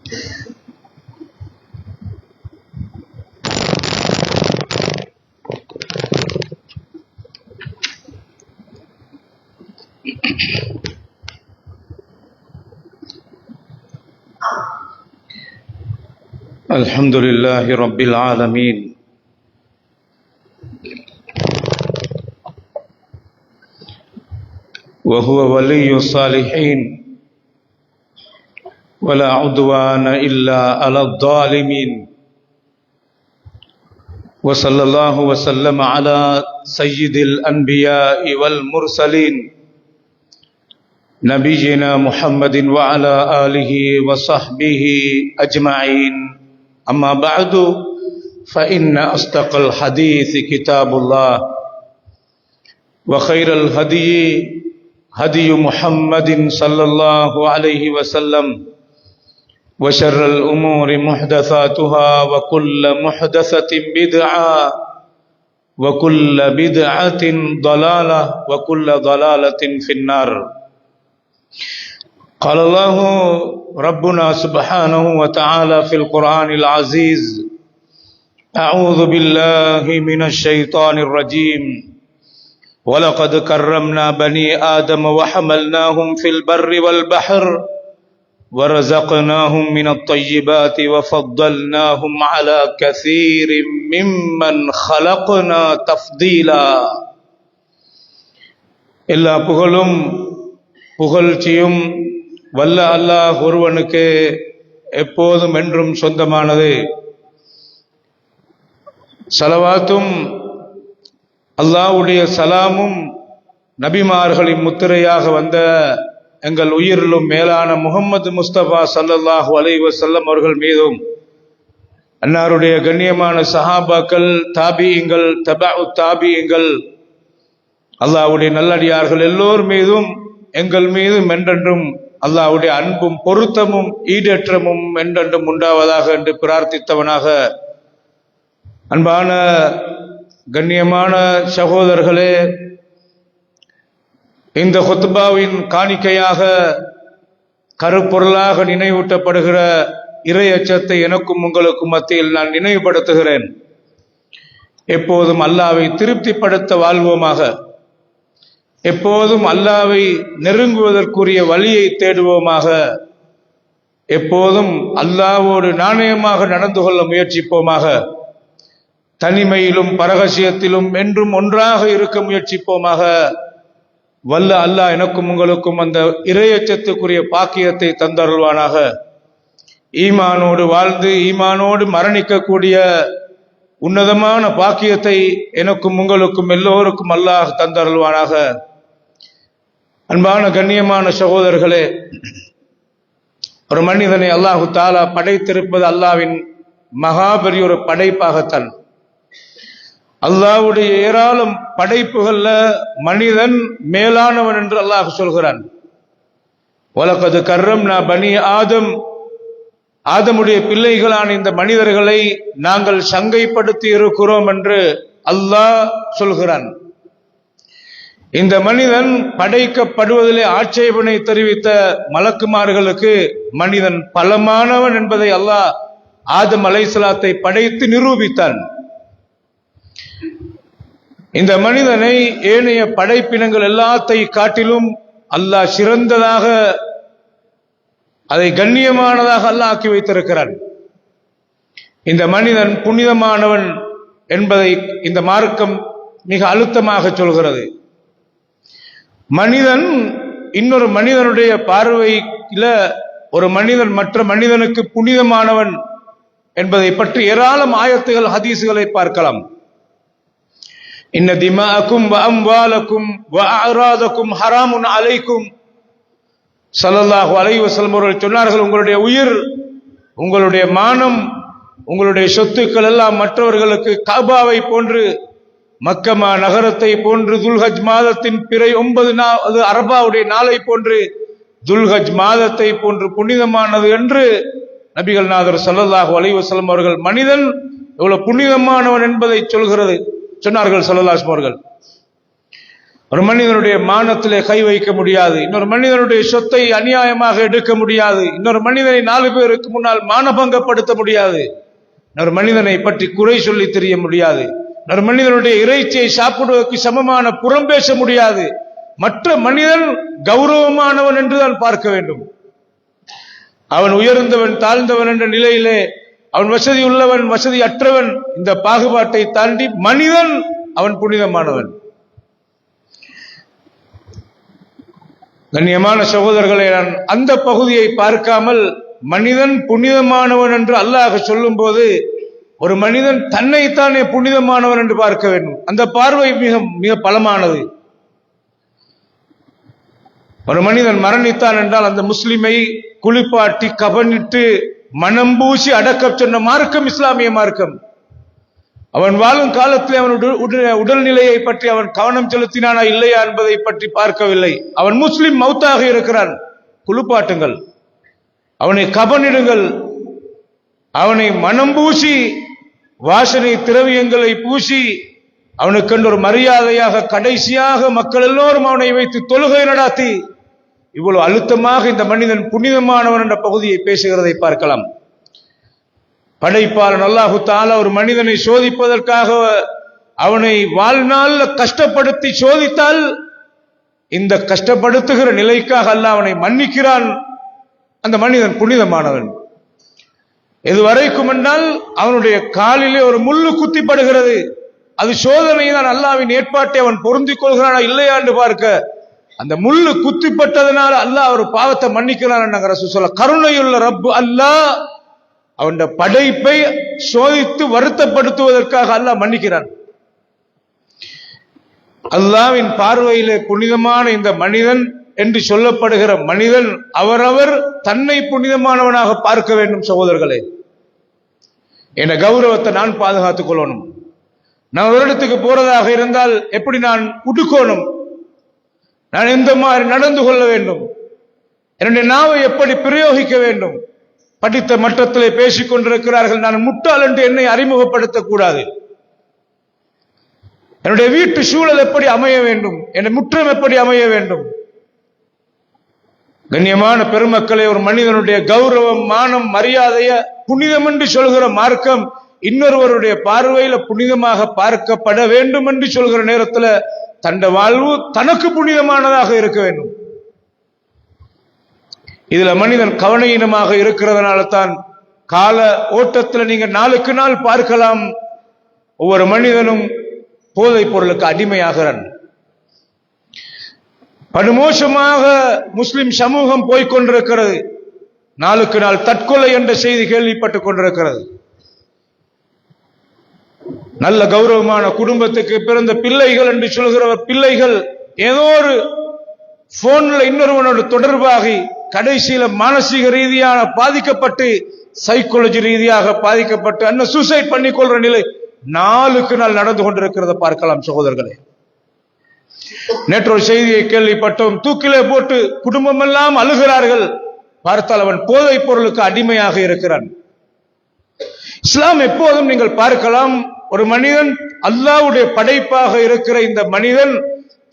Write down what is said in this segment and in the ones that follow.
الحمد لله رب العالمين وهو ولي الصالحين ولا عدوان إلا على الظالمين وصلى الله وسلم على سيد الأنبياء والمرسلين نبينا محمد وعلى آله وصحبه أجمعين أما بعد فإن أصدق الحديث كتاب الله وخير الهدي هدي محمد صلى الله عليه وسلم وشر الأمور محدثاتها وكل محدثة بدعة وكل بدعة ضلالة وكل ضلالة في النار. قال الله ربنا سبحانه وتعالى في القرآن العزيز: أعوذ بالله من الشيطان الرجيم ولقد كرمنا بني آدم وحملناهم في البر والبحر ورزقناهم من الطيبات وفضلناهم على كثير ممن خلقنا تفضيلا. எல்லா புகழும் புகழ்ச்சியும் வல்ல அல்லாஹ் ஒருவனுக்கு எப்போதும் என்றும் சொந்தமானது. ஸலவாத்தும் அல்லாஹ்வுடைய சலாமும் நபிமார்களின் முத்திரையாக வந்த எங்கள் உயிரிலும் மேலான முஹம்மது முஸ்தபா ஸல்லல்லாஹு அலைஹி வஸல்லம் அவர்கள் மீதும், அன்னாருடைய கண்ணியமான சஹாபாக்கள், தாபியீங்கள், தபஉ தாபியீங்கள், அல்லாஹ்வுடைய நல்லடியார்கள் எல்லோர் மீதும் எங்கள் மீதும் என்றென்றும் அல்லாஹ்வுடைய அன்பும் பொருத்தமும் ஈடேற்றமும் என்றென்றும் உண்டாவதாக என்று பிரார்த்தித்தவனாக, அன்பான கண்ணியமான சகோதரர்களே, இந்த குத்பாவின் காணிக்கையாக கருப்பொருளாக நினைவூட்டப்படுகிற இறை அச்சத்தை எனக்கும் உங்களுக்கும் மத்தியில் நான் நினைவுபடுத்துகிறேன். எப்போதும் அல்லாஹ்வை திருப்திப்படுத்த வாழ்வோமாக, எப்போதும் அல்லாஹ்வை நெருங்குவதற்குரிய வழியை தேடுவோமாக, எப்போதும் அல்லாஹ்வோடு நாணயமாக நடந்து கொள்ள முயற்சிப்போமாக, தனிமையிலும் பரகசியத்திலும் என்றும் ஒன்றாக இருக்க முயற்சிப்போமாக. வல்ல அல்லாஹ் எனக்கும் உங்களுக்கும் அந்த இறையச்சத்துக்குரிய பாக்கியத்தை தந்தருள்வானாக. ஈமானோடு வாழ்ந்து ஈமானோடு மரணிக்கக்கூடிய உன்னதமான பாக்கியத்தை எனக்கும் உங்களுக்கும் எல்லோருக்கும் அல்லாஹ் தந்தருள்வானாக. அன்பான கண்ணியமான சகோதரர்களே, ஒரு மனிதனை அல்லாஹு தாலா படைத்திருப்பது அல்லாஹ்வின் மகாபெரிய ஒரு படைப்பாகத்தான். அல்லாஹ்வுடைய ஏராளம் படைப்புகள்ல மனிதன் மேலானவன் என்று அல்லாஹ் சொல்கிறான். வலகது கர்ரம்னா பனி ஆதம், ஆதமுடைய பிள்ளைகளான இந்த மனிதர்களை நாங்கள் சங்கைப்படுத்தி இருக்கிறோம் என்று அல்லாஹ் சொல்கிறான். இந்த மனிதன் படைக்கப்படுவதிலே ஆட்சேபனை தெரிவித்த மலக்குமார்களுக்கு மனிதன் பலமானவன் என்பதை அல்லாஹ் ஆதம் அலைஹிஸ்ஸலாத்தை படைத்து நிரூபித்தான். இந்த மனிதனை ஏனைய படைப்பினங்கள் எல்லாத்தை காட்டிலும் அல்லாஹ் சிறந்ததாக, அதை கண்ணியமானதாக அல்லாஹ் ஆக்கி வைத்திருக்கிறான். இந்த மனிதன் புனிதமானவன் என்பதை இந்த மார்க்கம் மிக அழுத்தமாக சொல்கிறது. மனிதன் இன்னொரு மனிதனுடைய பார்வையில ஒரு மனிதன் மற்ற மனிதனுக்கு புனிதமானவன் என்பதை பற்றி ஏராளம் ஆயத்துகள் ஹதீசுகளை பார்க்கலாம். இன்ன திமாஅக்கும் வ அம்வாலக்கும் வ அஅராதக்கும் ஹராமுன் அலைக்கும், ஸல்லல்லாஹு அலைஹி வஸல்லம் அவர்கள் சொன்னார்கள், உங்களுடைய உயிர், உங்களுடைய மானம், உங்களுடைய சொத்துக்கள் எல்லாம் மற்றவர்களுக்கு கஅபாவை போன்று, மக்கமா நகரத்தை போன்று, துல்ஹஜ் மாதத்தின் பிறை 9 அரபாவுடைய நாளை போன்று, துல்ஹஜ் மாதத்தை போன்று புனிதமானது என்று நபிகள் நாதர் ஸல்லல்லாஹு அலைஹி வஸல்லம் அவர்கள் மனிதன் எவ்வளவு புனிதமானவன் என்பதை சொன்னார்கள் ஸல்லல்லாஹு அலைஹி வஸல்லம் அவர்கள். ஒரு மனிதனுடைய மானத்திலே கை வைக்க முடியாது. இன்னொரு மனிதனுடைய சொத்தை அநியாயமாக எடுக்க முடியாது. இன்னொரு மனிதனை 4 பேருக்கு முன்னால் மானபங்கப்படுத்த முடியாது. இன்னொரு மனிதனை பற்றி குறை சொல்லி தெரிய முடியாது. இன்னொரு மனிதனுடைய இறைச்சியை சாப்பிடுவதற்கு சமமான புறம் பேச முடியாது. மற்ற மனிதன் கௌரவமானவன் என்றுதான் பார்க்க வேண்டும். அவன் உயர்ந்தவன் தாழ்ந்தவன் என்ற நிலையிலே, அவன் வசதி உள்ளவன் வசதி அற்றவன், இந்த பாகுபாட்டை தாண்டி மனிதன் அவன் புனிதமானவன். கண்ணியமான சகோதரர்களை, நான் அந்த பகுதியை பார்க்காமல் மனிதன் புனிதமானவன் என்று அல்லாஹ் சொல்லும் போது ஒரு மனிதன் தன்னைத்தானே புனிதமானவன் என்று பார்க்க வேண்டும். அந்த பார்வை மிக மிக பலமானது. ஒரு மனிதன் மரணித்தான் என்றால் அந்த முஸ்லிமை குளிப்பாட்டி கபனிட்டு மனம் பூசி அடக்க சொன்ன மார்க்கம் இஸ்லாமிய மார்க்கம். அவன் வாழும் காலத்தில் அவனுடைய உடல்நிலையை பற்றி அவன் கவனம் செலுத்தினானா இல்லையா என்பதை பற்றி பார்க்கவில்லை. அவன் முஸ்லிம் மௌத்தாக இருக்கிறான், குளிப்பாட்டுங்கள், அவனை கபனிடுங்கள், அவனை மனம் பூசி வாசனை திரவியங்களை பூசி அவனுக்கென்று ஒரு மரியாதையாக கடைசியாக மக்கள் எல்லோரும் அவனை வைத்து தொழுகை நடாத்தி இவ்வளவு அழுத்தமாக இந்த மனிதன் புனிதமானவன் என்ற பகுதியை பேசுகிறதை பார்க்கலாம். படைப்பாளன் அல்லாஹு தஆலா ஒரு மனிதனை சோதிப்பதற்காக அவனை வாழ்நாள் கஷ்டப்படுத்தி சோதித்தால் இந்த கஷ்டப்படுத்துகிற நிலைக்காக அல்லாஹ் அவனை மன்னிக்கிறான். அந்த மனிதன் புனிதமானவன். எதுவரைக்கும் என்றால் அவனுடைய காலிலே ஒரு முள்ளு குத்திப்படுகிறது. அது சோதனை தான். அல்லாஹ்வின் ஏற்பாட்டை அவன் பொருந்திக் கொள்கிறானா இல்லையா என்று பார்க்க அந்த முள்ளு குத்திப்பட்டதனால அல்லாஹ் ஒரு பாவத்தை மன்னிக்கிறான். ரசூல் ஸல்லல்லாஹு கருணையுள்ள ரப்பு அல்லாஹ் அவன் படைப்பை சோதித்து வருத்தப்படுத்துவதற்காக அல்லாஹ் மன்னிக்கிறான். அல்லாஹ்வின் பார்வையிலே புனிதமான இந்த மனிதன் என்று சொல்லப்படுகிற மனிதன் அவரவர் தன்னை புனிதமானவனாக பார்க்க வேண்டும். சகோதரர்களே, என் கௌரவத்தை நான் பாதுகாத்துக் கொள்ளணும். நான் ஒரு இடத்துக்கு போறதாக இருந்தால் எப்படி நான் உடுக்கணும், நான் எந்த மாதிரி நடந்து கொள்ள வேண்டும், என்னுடைய நாவை எப்படி பிரயோகிக்க வேண்டும். படித்த மட்டத்திலே பேசிக் கொண்டிருக்கிறார்கள், நான் முட்டாள் என்று என்னை அறிமுகப்படுத்தக் கூடாது. என்னுடைய வீட்டு சூழல் எப்படி அமைய வேண்டும், என் முற்றம் எப்படி அமைய வேண்டும். கண்ணியமான பெருமக்களே, ஒரு மனிதனுடைய கௌரவம் மானம் மரியாதைய புனிதம் என்று சொல்கிற மார்க்கம் இன்னொருவருடைய பார்வையில புனிதமாக பார்க்கப்பட வேண்டும் என்று சொல்கிற நேரத்தில் தண்ட வாழ்வு தனக்கு புனிதமானதாக இருக்க வேண்டும். இதுல மனிதன் கவனஈனமாக இருக்கிறதுனால தான் கால ஓட்டத்தில் நீங்க நாளுக்கு நாள் பார்க்கலாம், ஒவ்வொரு மனிதனும் போதைப் பொருளுக்கு அடிமையாகிறான். படுமோசமாக முஸ்லிம் சமூகம் போய்கொண்டிருக்கிறது. நாளுக்கு நாள் தற்கொலை என்ற செய்தி கேள்விப்பட்டுக் கொண்டிருக்கிறது. நல்ல கௌரவமான குடும்பத்துக்கு பிறந்த பிள்ளைகள் என்று சொல்கிற பிள்ளைகள் ஏதோ ஒரு போன்ல இன்னொருவனோடு தொடர்பாகி கடைசியில மானசீக ரீதியான பாதிக்கப்பட்டு சைக்காலஜி ரீதியாக பாதிக்கப்பட்டு அண்ணன் சூசைட் பண்ணிக்கொள்ற நிலை நாளுக்கு நாள் நடந்து கொண்டிருக்கிறத பார்க்கலாம். சகோதரர்களே, நேற்று ஒரு செய்தியை கேள்விப்பட்டோம், தூக்கிலே போட்டு குடும்பம் எல்லாம் அழுகிறார்கள். பார்த்தால் அவன் போதைப் பொருளுக்கு அடிமையாக இருக்கிறான். இஸ்லாம் எப்போதும் நீங்கள் பார்க்கலாம், ஒரு மனிதன் அல்லாஹ்வுடைய படைப்பாக இருக்கிற இந்த மனிதன்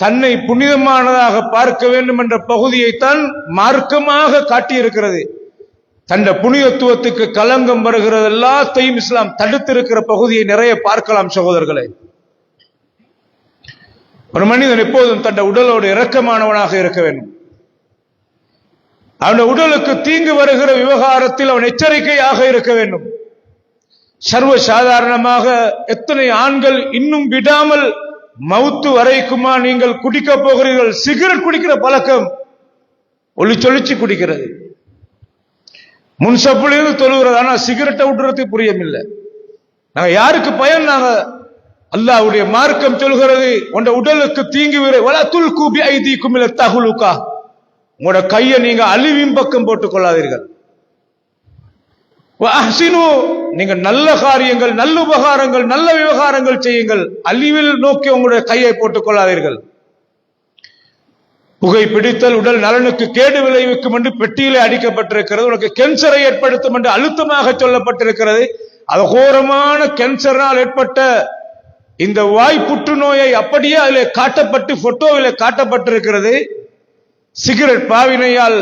தன்னை புனிதமானதாக பார்க்க வேண்டும் என்ற பகுதியைத்தான் மார்க்கமாக காட்டியிருக்கிறது. தன் புனிதத்துவத்துக்கு களங்கம் வருகிறது எல்லாத்தையும் இஸ்லாம் தடுத்திருக்கிற பகுதியை நிறைய பார்க்கலாம். சகோதரர்களே, ஒரு மனிதன் எப்போதும் தன் உடலோடு இரக்கமானவனாக இருக்க வேண்டும். அவனுடைய உடலுக்கு தீங்கு வருகிற விவகாரத்தில் அவன் எச்சரிக்கையாக இருக்க வேண்டும். சர்வ சாதாரணமாக எத்தனை ஆண்கள் இன்னும் விடாமல் மவுத்து வரைக்குமா நீங்கள் குடிக்க போகிறீர்கள்? சிகரெட் குடிக்கிற பழக்கம் ஒளிச்சொலிச்சு குடிக்கிறது. முன்சப்புலேருந்து தொழுகிறது, ஆனா சிகரெட்டை விட்டுறது புரியமில்லை. நாங்க யாருக்கு பயன்? நாங்க அல்லாஹ்வுடைய மார்க்கம் சொல்கிறது, உங்க உடலுக்கு தீங்கு வலத்துல் கூபி ஐதீக்கும் இல தஹ்லுகா, உங்களோட கையை நீங்க அழிவின் பக்கம் போட்டுக் கொள்ளாதீர்கள். வஅஹ்சினு, நீங்க நல்ல காரியங்கள் நல்ல உபகாரங்கள் நல்ல விவகாரங்கள் செய்யுங்கள், அழிவில் நோக்கி உங்களுடைய கையை போட்டுக் கொள்ளாதீர்கள். புகை பிடித்தல் உடல் நலனுக்கு கேடு விளைவிக்கும் என்று பெட்டியிலே அடிக்கப்பட்டிருக்கிறது. உனக்கு கேன்சரை ஏற்படுத்தும் என்று அழுத்தமாக சொல்லப்பட்டிருக்கிறது. அது கோரமான கேன்சரால் ஏற்பட்ட இந்த வாய் புற்றுநோயை அப்படியே அதில் காட்டப்பட்டு போட்டோவில் காட்டப்பட்டிருக்கிறது. சிகரெட் பாவினையால்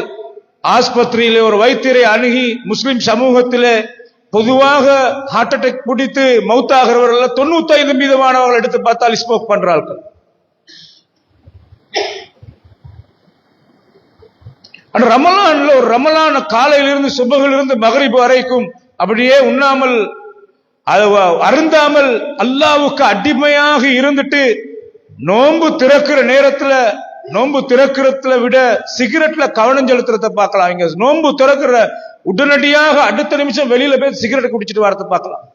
ஆஸ்பத்திரியிலே ஒரு வைத்தியரை அணுகி முஸ்லிம் சமூகத்திலே பொதுவாக ஹார்ட் அட்டாக் பிடித்து மௌத்தாகிறவர்கள் 95% எடுத்து பார்த்தால் ஸ்மோக் பண்றார்கள். ரமலான்ல ஒரு ரமலான் காலையிலிருந்து சுபகிலிருந்து மகரிப் வரைக்கும் அப்படியே உண்ணாமல் அருந்தாமல் அல்லாஹ்வுக்கு அடிமையாக இருந்துட்டு நோன்பு திறக்கிற நேரத்துல நோன்பு திறக்கிறதுல விட சிகரெட்ல கவனம் செலுத்துறத பார்க்கலாம். இங்க நோன்பு திறக்கிற உடனடியாக அடுத்த நிமிஷம் வெளியில போய் சிகரெட் குடிச்சிட்டு வரத பார்க்கலாம்.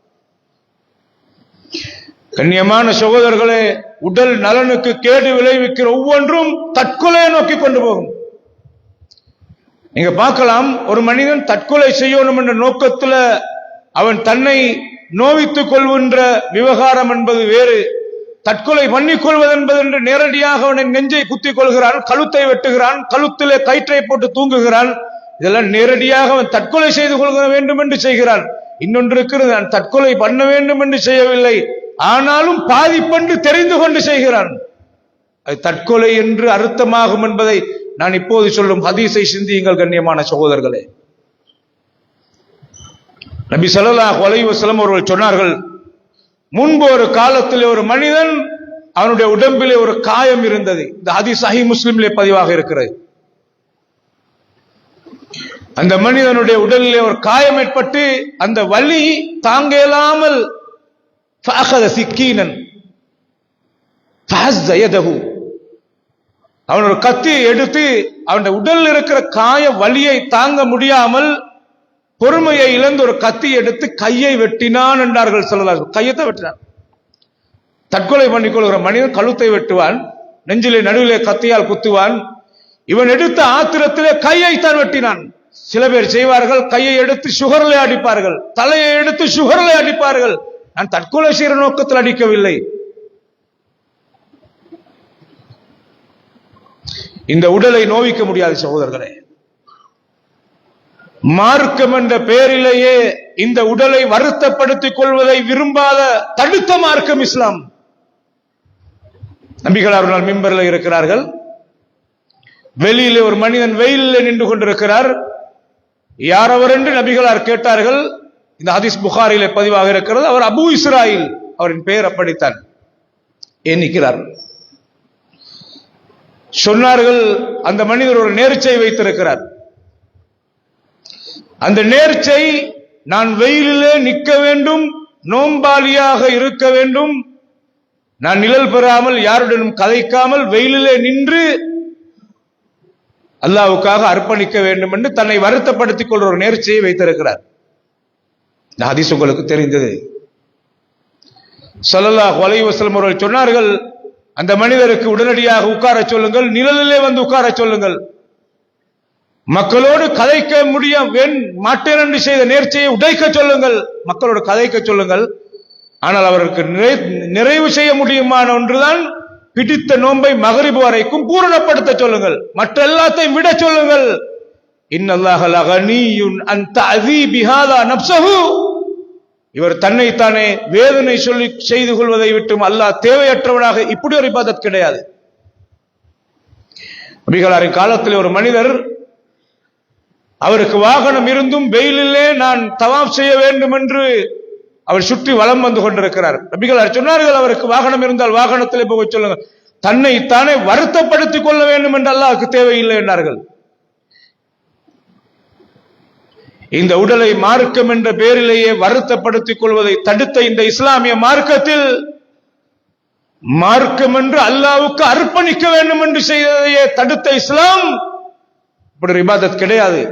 கண்ணியமான சகோதரர்களே, உடல் நலனுக்கு கேடு விளைவிக்கிற ஒவ்வொன்றும் தற்கொலையை நோக்கி கொண்டு போகும். நீங்க பார்க்கலாம், ஒரு மனிதன் தற்கொலை செய்யணும் என்ற நோக்கத்துல அவன் தன்னை நோவித்துக் கொள்கின்ற விவகாரம் என்பது வேறு. தற்கொலை பண்ணிக் கொள்வது என்பது என்று நேரடியாக அவனை நெஞ்சை குத்திக் கொள்கிறான், கழுத்தை வெட்டுகிறான், கழுத்திலே கயிற்றை போட்டு தூங்குகிறான். இதெல்லாம் நேரடியாக அவன் தற்கொலை செய்து கொள்ள வேண்டும் என்று செய்கிறான். இன்னொன்று இருக்கிறது, நான் தற்கொலை பண்ண வேண்டும் என்று செய்யவில்லை, ஆனாலும் பாதிப்பென்று தெரிந்து கொண்டு செய்கிறான். அது தற்கொலை என்று அர்த்தமாகும் என்பதை நான் இப்போது சொல்லும் ஹதீஸை சிந்தியுங்கள் கண்ணியமான சகோதரர்களே. நபி ஸல்லல்லாஹு அலைஹி வஸல்லம் அவர்கள் சொன்னார்கள், முன்பு ஒரு காலத்தில் ஒரு மனிதன் அவனுடைய உடம்பிலே ஒரு காயம் இருந்தது. இந்த ஹதீஸ் சஹீஹ் முஸ்லிமிலே பதிவாக இருக்கிறது. அந்த மனிதனுடைய உடலிலே ஒரு காயம் ஏற்பட்டு அந்த வலி தாங்க இயலாமல் ஃபஅഖத சிக்கீனன் ஃபஹஸ்ஸ யதஹு, அவன் ஒரு கத்தியை எடுத்து அவனுடைய உடலில் இருக்கிற காய வலியை தாங்க முடியாமல் பொறுமையை இழந்து ஒரு கத்தி எடுத்து கையை வெட்டினான் என்றார்கள் ஸல்லல்லாஹு அலைஹி வஸல்லம். கையத்தை வெட்டினான். தற்கொலை பண்ணிக் கொள்கிற மனிதன் கழுத்தை வெட்டுவான், நெஞ்சிலே நடுவிலே கத்தியால் குத்துவான். இவன் எடுத்த ஆத்திரத்திலே கையை தான் வெட்டினான். சில பேர் செய்வார்கள், கையை எடுத்து சுகர்ல அடிப்பார்கள், தலையை எடுத்து சுகர்ல அடிப்பார்கள். நான் தற்கொலை செய்கிற நோக்கத்தில் அடிக்கவில்லை. இந்த உடலை நோவிக்க முடியாது சகோதரர்களே. மார்க்கம் என்ற பெயரிலேயே இந்த உடலை வருத்தப்படுத்திக் கொள்வதை விரும்பாத தடுத்த மார்க்கம் இஸ்லாம். நபிகள் அவர்கள் மிம்பரில் இருக்கிறார்கள். வெளியிலே ஒரு மனிதன் வெயிலிலே நின்று கொண்டிருக்கிறார். யார் அவர் என்று நபிகளார் கேட்டார்கள். இந்த ஹதீஸ் புகாரிலே பதிவாக இருக்கிறது. அவர் அபூ இஸ்ராயில், அவரின் பெயர் அப்படித்தான். ஏன் நிற்கிறார்? சொன்னார்கள், அந்த மனிதர் ஒரு நேர்ச்சை வைத்திருக்கிறார். அந்த நேர்ச்சை, நான் வெயிலிலே நிற்க வேண்டும், நோம்பாளியாக இருக்க வேண்டும், நான் நிழல் பெறாமல் யாருடனும் கதைக்காமல் வெயிலிலே நின்று அல்லாஹ்வுக்காக அர்ப்பணிக்க வேண்டும் என்று தன்னை வருத்தப்படுத்திக் கொள்ற ஒரு நேர்ச்சியை வைத்திருக்கிறார். இந்த ஹதீஸ் உங்களுக்கு தெரிந்தது. ஸல்லல்லாஹு அலைஹி வஸல்லம் அவர்கள் சொன்னார்கள், அந்த மனிதருக்கு உடனடியாக உட்கார சொல்லுங்கள், நிழலிலே வந்து உட்கார சொல்லுங்கள். மக்களோடு கதைக்க மாட்டேன் என்று செய்த நேர்ச்சியை உடைக்க சொல்லுங்கள், மக்களோடு கதைக்க சொல்லுங்கள். ஆனால் அவருக்கு நிறைவு செய்ய முடியுமான ஒன்றுதான் பிடித்த நோன்பை மகரிப் வரைக்கும் பூரணப்படுத்த சொல்லுங்கள், மற்ற எல்லாத்தையும் விட சொல்லுங்கள். இன்னல்லாஹ லகனியுன் அன் தஅதீபி ஹாதா நஃப்ஸஹு, இவர் தன்னைத்தானே வேதனை சொல்லி செய்து கொள்வதை விட்டும் அல்லாஹ் தேவையற்றவனாக. இப்படி ஒரு இபாதத் கிடையாது. நபிகளாரின் காலத்தில் ஒரு மனிதர், அவருக்கு வாகனம் இருந்தும் வெயிலிலே நான் தவாப் செய்ய வேண்டும் என்று அவர் சுற்றி வலம் வந்து கொண்டிருக்கிறார். நபிகளார் சொன்னார்கள், அவருக்கு வாகனம் இருந்தால் வாகனத்திலே போய் சொல்லுங்க, தன்னை தானே வருத்தப்படுத்திக் கொள்ள வேண்டும் என்று அல்லாஹ்வுக்கு தேவையில்லை என்றார்கள். இந்த உடலை மார்க்கம் என்ற பெயரிலேயே வருத்தப்படுத்திக் கொள்வதை தடுத்த இந்த இஸ்லாமிய மார்க்கத்தில், மார்க்கம் என்று அல்லாஹ்வுக்கு அர்ப்பணிக்க வேண்டும் என்று செய்ததையே தடுத்த இஸ்லாம் இப்படி இபாதத் கிடையாது.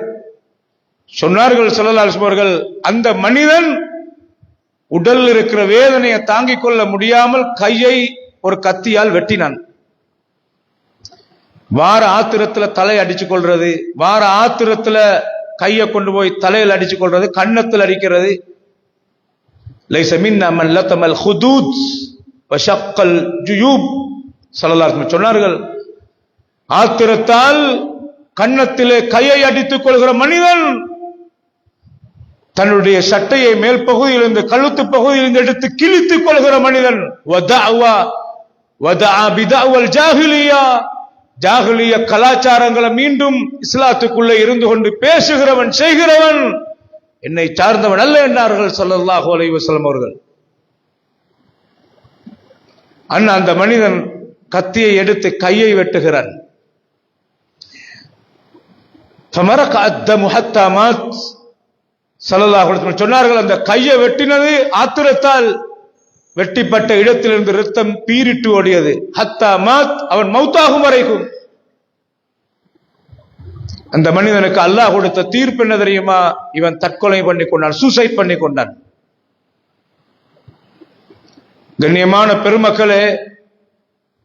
சொன்னார்கள் ஸல்லல்லாஹு அலைஹி வஸல்லம், அந்த மனிதன் உடல் இருக்கிற வேதனையை தாங்கிக் கொள்ள முடியாமல் கையை ஒரு கத்தியால் வெட்டினான். வார ஆத்திரத்துல தலை அடிச்சு கொள்றது, வார ஆத்திரத்துல கையை கொண்டு போய் தலையில் அடிச்சு கொள்றது, கன்னத்தில் அடிக்கிறது. லைஸ மின்னா மன் லதமல் ஹுதூத் வ ஷக்கல் ஜுயூப். ஸல்லல்லாஹு அலைஹி வஸல்லம் சொன்னார்கள், ஆத்திரத்தால் கன்னத்திலே கையை அடித்துக் கொள்கிற மனிதன் தன்னுடைய சட்டையை மேல் பகுதியிலிருந்து கழுத்து பகுதியிலிருந்து எடுத்து கிழித்துக் கொள்கிற மனிதன். ஜாஹிலியா கலாச்சாரங்களை மீண்டும் இஸ்லாத்துக்குள்ளே இருந்து கொண்டு பேசுகிறவன், செய்கிறவன் என்னை சார்ந்தவன் அல்ல என்றார்கள் ஸல்லல்லாஹு அலைஹி வஸல்லம் அவர்கள். அந்த மனிதன் கத்தியை எடுத்து கையை வெட்டுகிறான். சொன்னார்கள், அந்த கையை வெட்டினது ஆத்திரத்தால் வெட்டிப்பட்ட இடத்திலிருந்து ரத்தம் பீரிட்டு ஓடியது. ஹத்தா மாத், அவன் மௌத்தாகும் வரைக்கும். அந்த மனிதனுக்கு அல்லாஹ் கொடுத்த தீர்ப்பு என்ன தெரியுமா? இவன் தற்கொலை பண்ணி கொண்டான், சூசைட் பண்ணி கொண்டான். கண்ணியமான பெருமக்களே,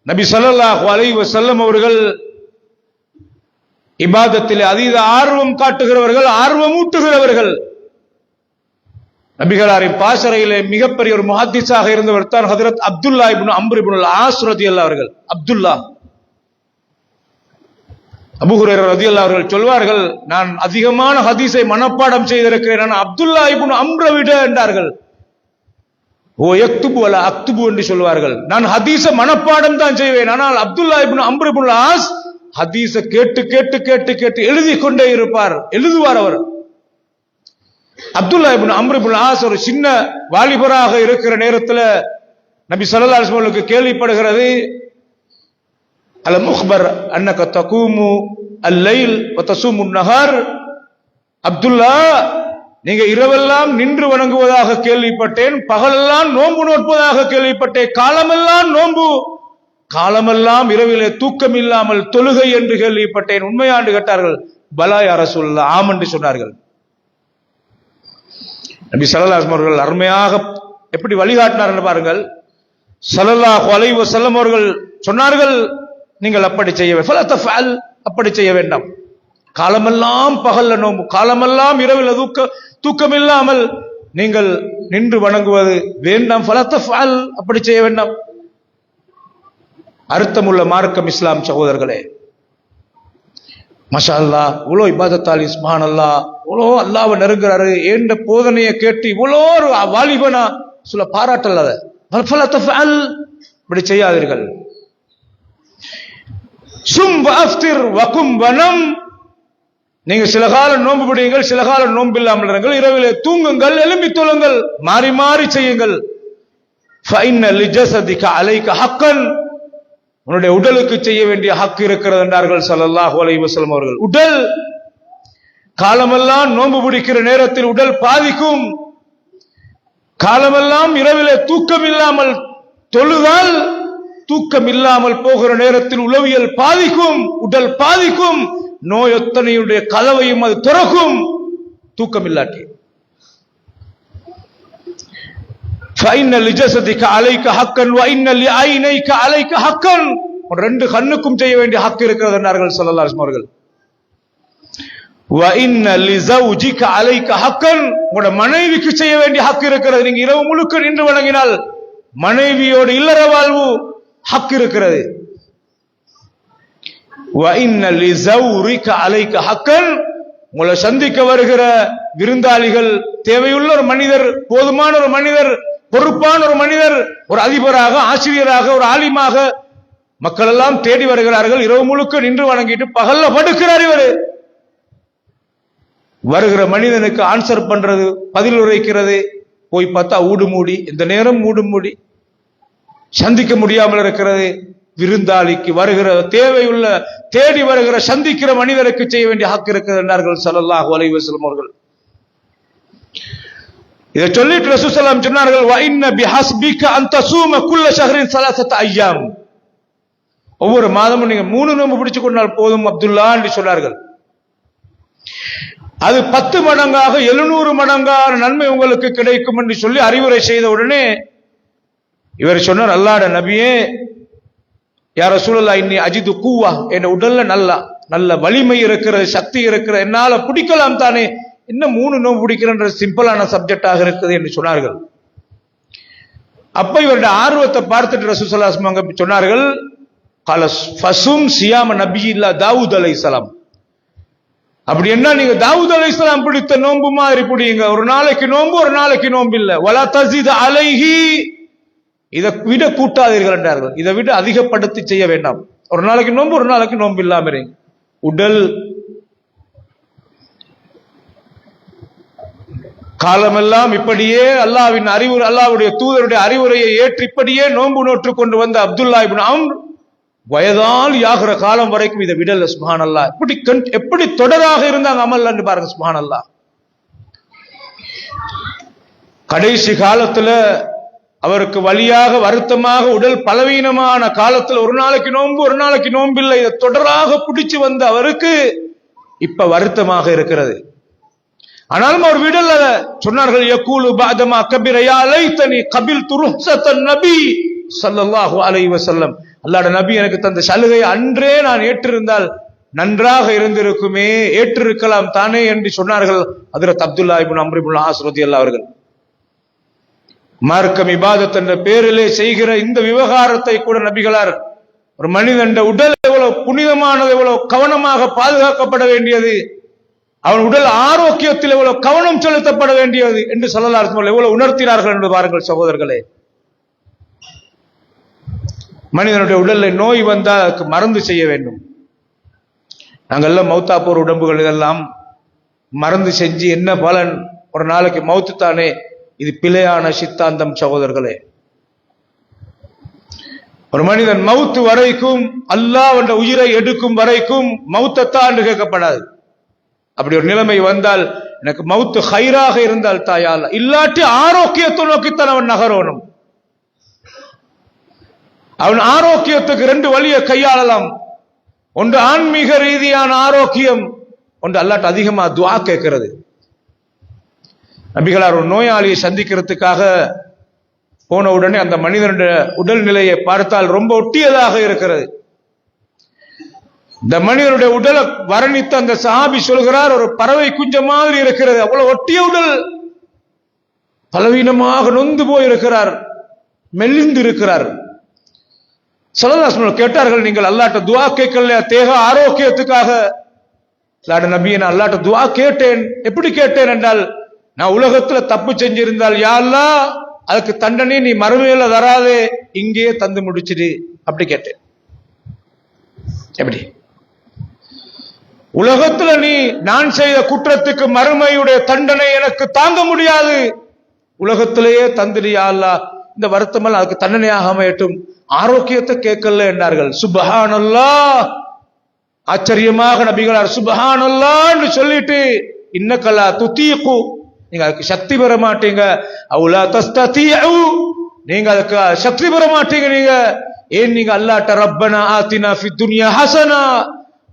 நபி ஸல்லல்லாஹு அலைஹி வஸல்லம் அவர்கள் இபாதத்திலே அதீத ஆர்வம் காட்டுகிறவர்கள், ஆர்வம் ஊட்டுகிறவர்கள். நபிகளாரின் பாசறையிலே மிகப்பெரிய ஒரு முஹத்திஸாக இருந்தவர் தான் ஹஜ்ரத் அப்துல்லா இப்னு அம்ர் இப்னு ஆஸ் ரலியல்லாஹு அவர்கள். அப்துல்லா, அபூ ஹுரைரா ரலியல்லாஹு அவர்கள் சொல்வார்கள், நான் அதிகமான ஹதீஸை மனப்பாடம் செய்திருக்கிறேன், நான் அப்துல்லா இப்னு அம்ரை விட என்றார்கள். ஓ யக்துபு வலா அக்துபு என்று சொல்வார்கள். நான் ஹதீஸ மனப்பாடம் தான் செய்வேன், ஆனால் அப்துல்லா இப்னு அம்ர் இப்னு ஆஸ் ஹதீஸ கேட்டு கேட்டு கேட்டு கேட்டு எழுதி கொண்டே இருப்பார், எழுதுவார் அவர். அப்துல்லா இப்னு அம்ர் இப்னு ஆஸ் ஒரு சின்ன வாலிபராக இருக்கிற நேரத்தில் நபி ஸல்லல்லாஹு அலைஹி வஸல்லம் கேள்விப்படுகிறது, அல் முக்பர் அன்னக தகூமு அல்-லைல் வ தஸூமு அன்-நஹார். அப்துல்லா, நீங்க இரவெல்லாம் நின்று வணங்குவதாக கேள்விப்பட்டேன், பகலெல்லாம் நோன்பு நோட்பதாக கேள்விப்பட்டேன், காலமெல்லாம் நோன்பு, காலமெல்லாம் இரவிலே தூக்கம் இல்லாமல் தொழுகை என்று கேள்விப்பட்டேன், உண்மையாண்டு கேட்டார்கள். பலா யா ரசூலல்லாஹ், ஆம் என்று சொன்னார்கள். நபி ஸல்லல்லாஹு அலைஹி அவர்கள் அருமையாக எப்படி வழிகாட்டினார் என்று பாருங்கள். ஸல்லல்லாஹு அலைஹி வஸல்லம் அவர்கள் சொன்னார்கள், நீங்கள் அப்படி செய்ய வேண்டாம், அப்படி செய்ய வேண்டாம். காலமெல்லாம் பகல்ல நோம்பு, காலமெல்லாம் இரவில் தூக்கம் இல்லாமல் நீங்கள் நின்று வணங்குவது வேண்டாம். ஃபலத்தஃஅல், அப்படி செய்ய வேண்டாம். அர்த்தமுள்ள மார்க்கம் இஸ்லாம் சகோதரர்களே. மாஷா அல்லாஹ், இவ்வளோ இபாதத்தாலி, சுப்ஹானல்லாஹ், இவ்வளோ அல்லாஹ்வை நெருங்குறாரு, ஏண்ட போதனையை கேட்டு இவ்வளோ ஒரு வாலிபனா சொல்ல பாராட்டல். அதை ஃபலத்தஃஅல், இப்படி செய்யாதீர்கள். சும் வஅஃப்திர் வகும் வனம், நீங்க சில காலம் நோன்பு பிடியுங்கள், சில காலம் நோன்பு இல்லாமல் இருங்கள், இரவிலே தூங்குங்கள், எழும்பி தொழுங்கள், மாறி மாறி செய்யுங்கள். ஃபஇன்ன லிஜஸதிக அலைக ஹக்கன், உன்னுடைய உடலுக்கு செய்ய வேண்டிய ஹக்கு இருக்கிறது என்றார்கள் ஸல்லல்லாஹு அலைஹி வஸல்லம் அவர்கள். உடல் காலமெல்லாம் நோன்பு பிடிக்கிற நேரத்தில் உடல் பாதிக்கும், காலமெல்லாம் இரவிலே தூக்கம் இல்லாமல் தொழுதால் தூக்கம் இல்லாமல் போகிற நேரத்தில் உளவியல் பாதிக்கும், உடல் பாதிக்கும், நோய் எத்தனையுடைய கதவையும் அது திறக்கும் தூக்கம் இல்லாட்டி. ஃபைன்ன லிஜஸதிக அலைக ஹக்கன் வ இன்ன லிஐனைக அலைக ஹக்கன், ரெண்டு கண்ணுக்கும் செய்ய வேண்டிய ஹக்கு இருக்கிறது என்றார்கள் ஸல்லல்லாஹு அலைஹி அவர்கள். வ இன்ன லிஸௌஜிக அலைக ஹக்கன், உங்களுடைய மனைவிக்கு செய்ய வேண்டிய ஹக்கு இருக்கிறது. நீங்க இரவு முழுக்க நின்று வணங்கினால் மனைவியோடு இல்லற வாழ்வு ஹக்கு இருக்கிறது. வ இன்ன லிஸௌரிக அலைக ஹக்கன், உங்களை சந்திக்க வருகிற விருந்தாளிகள், தேவையுள்ள ஒரு மனிதர், போதுமான ஒரு மனிதர், பொறுப்பான ஒரு மனிதர், ஒரு அதிபராக, ஆசிரியராக, ஒரு ஆலிமாக மக்கள் எல்லாம் தேடி வருகிறார்கள். இரவு முழுக்க நின்று வணங்கிட்டு பகல்ல படுக்கிறார் இவர். வருகிற மனிதனுக்கு ஆன்சர் பண்றது, பதில் உரைக்கிறது, போய் பார்த்தா ஊடு மூடி, இந்த நேரம் ஊடு மூடி, சந்திக்க முடியாமல் இருக்கிறது. விருந்தாளிக்கு வருகிற தேவையுள்ள தேடி வருகிற சந்திக்கிற மனிதருக்கு செய்ய வேண்டிய ஹக்கு இருக்கிறது என்றார்கள் ஸல்லல்லாஹு அலைஹி வஸல்லம் அவர்கள். இதை சொல்லிட்டு ரசூல் ஸல்லல்லாஹு அலைஹி வஸல்லம் சொன்னார்கள், வ இன்ன பிஹஸ்பிக அன் தஸூம குல்ல ஷஹ்ரின் ஸலாஸத அய்யாம், ஒவ்வொரு மாதமும் நீங்க 3 நோன்பு பிடிச்சு கொண்டால் போதும் அப்துல்லா என்று சொன்னார்கள். அது 10 மடங்காக 700 மடங்கான நன்மை உங்களுக்கு கிடைக்கும் என்று சொல்லி அறிவுரை செய்த உடனே இவர் சொன்னார், அல்லாஹ்வுடைய நபியே, யா ரசூலுல்லாஹ் இன்னி அஜிது குவா, என் உடல்ல நல்ல வலிமை இருக்கிறது, சக்தி இருக்கிறது, என்னால பிடிக்கலாம் தானே, இன்னும் 3 நோன்பு பிடிக்கிறன்ற சிம்பிளான சப்ஜெக்டாக இருக்குது என்று சொன்னார்கள். அப்ப இவருடைய ஆர்வத்தை பார்த்துட்டு ரசூல் ஸல்லல்லாஹு அலைஹி வஸல்லம் சொன்னார்கள், قال فصم صيام نبي الله داوود عليه السلام, அப்படி என்ன நீங்க தாவூத் அலைஹிஸ்ஸலாம் பிடித்த நோன்பு மாதிரி பிடிங்க. ஒரு நாளைக்கு நோன்பு, ஒரு நாளைக்கு நோன்பு இல்ல. வலா தஸீத் அலைஹி, இதை விட கூட்டாதீர்கள் என்றார்கள். இதை விட அதிகப்படுத்தி செய்ய வேண்டாம். ஒரு நாளைக்கு நோன்பு, ஒரு நாளைக்கு நோன்பு இல்லாம இருங்க. உடல் காலமெல்லாம் இப்படியே அல்லாஹ்வின் அறிவுரை, அல்லாஹ்வுடைய தூதருடைய அறிவுரையை ஏற்று இப்படியே நோன்பு நோற்று கொண்டு வந்த அப்துல்லா இப்னு அம்ர் வயதால் யாகிற காலம் வரைக்கும் இதை விடல. சுப்ஹானல்லாஹ். எப்படி தொடராக இருந்தாங்க அமல் என்று பாருங்க. சுப்ஹானல்லாஹ். கடைசி காலத்துல அவருக்கு வலியாக வருத்தமாக உடல் பலவீனமான காலத்துல ஒரு நாளைக்கு நோன்பு, ஒரு நாளைக்கு நோன்பு இல்லை, இதை தொடராக பிடிச்சு வந்த அவருக்கு இப்ப வருத்தமாக இருக்கிறது. ஆனாலும் அவர் விடல. சொன்னார்கள், யகூலு பஅதமா கபிர யா லைதனி கபில்து ருஹ்ஸத்தன் நபி ஸல்லல்லாஹு அலைஹி வஸல்லம். அல்லாஹ்வுடைய நபி எனக்கு தந்த சலுகை அன்றே நான் ஏற்றிருந்தால் நன்றாக இருந்திருக்குமே, ஏற்றிருக்கலாம் தானே என்று சொன்னார்கள் ஹஜ்ரத் அப்துல்லா இப்னு அம்ர் இப்னு ஆஸ் ரலியல்லாஹு அவர்கள். மார்க்கம் இபாதத் என்ற பேரிலே செய்கிற இந்த விவகாரத்தை கூட நபிகளார், ஒரு மனிதன் உடல் எவ்வளவு புனிதமானது, எவ்வளவு கவனமாக பாதுகாக்கப்பட வேண்டியது, அவன் உடல் ஆரோக்கியத்தில் எவ்வளவு கவனம் செலுத்தப்பட வேண்டியது என்று ஸல்லல்லாஹு அலைஹி வஸல்லம் எவ்வளவு உணர்த்தினார்கள் என்று பாருங்கள் சகோதரர்களே. மனிதனுடைய உடலில் நோய் வந்தால் அதுக்கு மருந்து செய்ய வேண்டும். நாங்கெல்லாம் மௌத்தா போற உடம்புகள் இதெல்லாம் மருந்து செஞ்சு என்ன பலன்? ஒரு நாளைக்கு மௌத்து தானே. இது பிழையான சித்தாந்தம் சகோதரர்களே. ஒரு மனிதன் மௌத்து வரைக்கும், அல்லாஹ் என்ற உயிரை எடுக்கும் வரைக்கும் மௌத்தத்தா என்று கேட்கப்படாது. அப்படி ஒரு நிலைமை வந்தால், எனக்கு மௌத்து ஹைராக இருந்தால் தாயால், இல்லாட்டி ஆரோக்கியத்தை நோக்கித்தான் அவன் நகரணும். அவன் ஆரோக்கியத்துக்கு ரெண்டு வழியை கையாளலாம். ஒன்று ஆன்மீக ரீதியான ஆரோக்கியம், ஒன்று அல்லாஹ்ட்ட அதிகமா துஆ கேட்கிறது. நபிகளார் ஒரு நோயாளியை சந்திக்கிறதுக்காக போன உடனே அந்த மனிதனுடைய உடல் நிலையை பார்த்தால் ரொம்ப ஒட்டியதாக இருக்கிறது. இந்த மனிதனுடைய உடலை வர்ணித்த அந்த சஹாபி சொல்கிறார், ஒரு பறவை குஞ்ச மாதிரி இருக்கிறது. அவ்வளவு ஒட்டிய உடல், பலவீனமாக நொந்து போயிருக்கிறார், மெலிந்து இருக்கிறார். ஸல்லல்லாஹு அலைஹி வஸல்லம் கேட்டார்கள், நீங்கள் அல்லாஹ்ட்ட துஆ கேட்கலையா தேக ஆரோக்கியத்துக்காக? நபியே, நான் அல்லாஹ்ட்ட துஆ கேட்டேன். எப்படி கேட்டேன் என்றால், நான் உலகத்துல தப்பு செஞ்சிருந்தால் யா அல்லாஹ் அதுக்கு தண்டனை நீ மறுமையில தராதே, இங்கேயே தந்து முடிச்சிடு, அப்படி கேட்டேன். எப்படி உலகத்துல நீ நான் செய்த குற்றத்துக்கு மறுமையுடைய தண்டனை எனக்கு தாங்க முடியாது, உலகத்திலேயே தந்துடு யா அல்லாஹ், இந்த வருத்தமல் அதுக்கு தண்டனையாக அமையட்டும். ஆரோக்கியத்தை கேட்கல என்றார்கள். சுப்ஹானல்லாஹ். ஆச்சரியமாக நபிகளார் சுப்ஹானல்லாஹ் என்று சொல்லிட்டு, இன்னக்கலா துதீகு, நீங்க அதுக்கு சக்தி பெற மாட்டீங்க, அவுலா தஸ்ததீஉ, நீங்க அதுக்கு சக்தி பெற மாட்டீங்க. நீங்க ஏன்? நீங்க அல்லாஹ்ட்ட ரப்பனா ஆத்தினா ஃபித் துன்யா ஹஸனா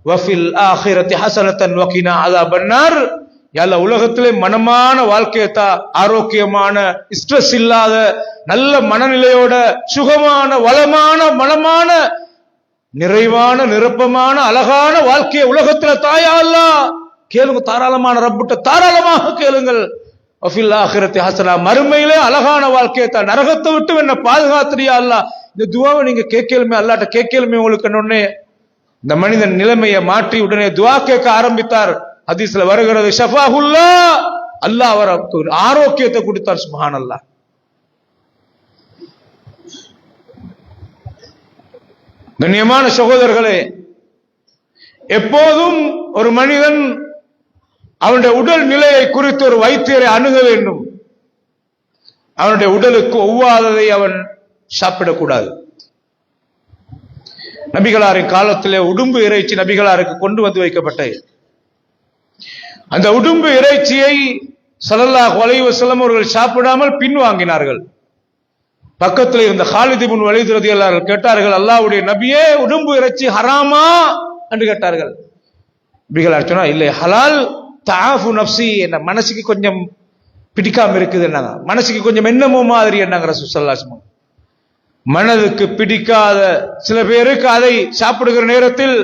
வஃபில் ஆখিরাতি ஹஸனத்தன் வகினா அஸாபன்னார், யா அல்லாஹ் உலகத்திலே மனமான வாழ்க்கையை தா, ஆரோக்கியமான, ஸ்ட்ரெஸ் இல்லாத, நல்ல மனநிலையோட, சுகமான, வளமான, மனமான, நிறைவான, நிரப்பமான, அழகான வாழ்க்கையை உலகத்துல தாயா அல்லாஹ். கேளுங்க, தாராளமான ரப்பிட்ட தாராளமாக கேளுங்கள். வஃபில் ஆখিরাতি ஹஸனா, மறுமையிலே அழகான வாழ்க்கையை தா, நரகத்தை விட்டு என்ன பாதுகாத்துறியா அல்லாஹ். இந்த துஆவை நீங்க கேட்கலுமே, அல்லாஹ்ட்ட கேட்கலுமே உங்களுக்கு உடனே இந்த மனிதன் நிலைமையை மாற்றி உடனே துஆ கேட்க ஆரம்பித்தார். ஹதீஸ்ல வருகிறது, ஷஃபாஹுல்லாஹ், அல்லாஹ் அவருக்கு ஆரோக்கியத்தை கொடுத்தார். சுப்ஹானல்லாஹ். கண்ணியமான சகோதரர்களே, எப்போதும் ஒரு மனிதன் அவனுடைய உடல் நிலையை குறித்து ஒரு வைத்தியரை அணுக வேண்டும். அவனுடைய உடலுக்கு ஒவ்வாததை அவன் சாப்பிடக்கூடாது. நபிகளாரின் காலத்திலே உடும்பு இறைச்சி நபிகளாருக்கு கொண்டு வந்து வைக்கப்பட்டது. அந்த உடும்பு இறைச்சியை ஸல்லல்லாஹு அலைஹி வஸல்லம் அவர்கள் சாப்பிடாமல் பின்வாங்கினார்கள். பக்கத்தில் இருந்த காலித் இப்னு வலீத் ரலியல்லாஹு அன்ஹு கேட்டார்கள், அல்லாஹ்வுடைய நபியே, உடும்பு இறைச்சி ஹராமா என்று கேட்டார்கள். நபிகளார் சொன்னார், இல்லை, ஹலால். தஆஃபு நஃப்ஸி, என்ன மனசுக்கு கொஞ்சம் பிடிக்காம இருக்குது என்னங்க, மனசுக்கு கொஞ்சம் என்னமோ மாதிரி என்னங்க ரசூல் ஸல்லல்லாஹு அலைஹி வஸல்லம். மனதுக்கு பிடிக்காத சில பேருக்கு அதை சாப்பிடுகிற நேரத்தில்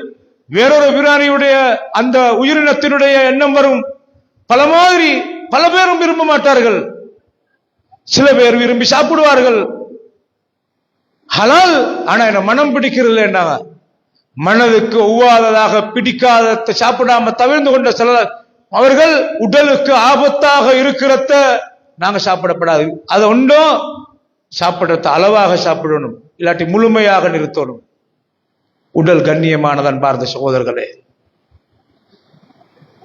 வேறொரு பிராணியுடைய அந்த உயிரினத்தினுடைய எண்ணம் வரும். பல மாதிரி பல பேரும் விரும்ப மாட்டார்கள், சில பேர் விரும்பி சாப்பிடுவார்கள். ஹலால், ஆனா என்ன மனம் பிடிக்கிறது என்னங்க. மனதுக்கு ஒவ்வாததாக பிடிக்காத சாப்பிடாம தவிர்ந்து கொண்ட சிலர் அவர்கள் உடலுக்கு ஆபத்தாக இருக்கிறத நாங்க சாப்பிடப்படாது. அதை ஒன்றும் சாப்பிடறத அளவாக சாப்பிடணும், இல்லாட்டி முழுமையாக நிறுத்தணும். உடல் கண்ணியமானதன் பார்த்த சகோதரர்களே,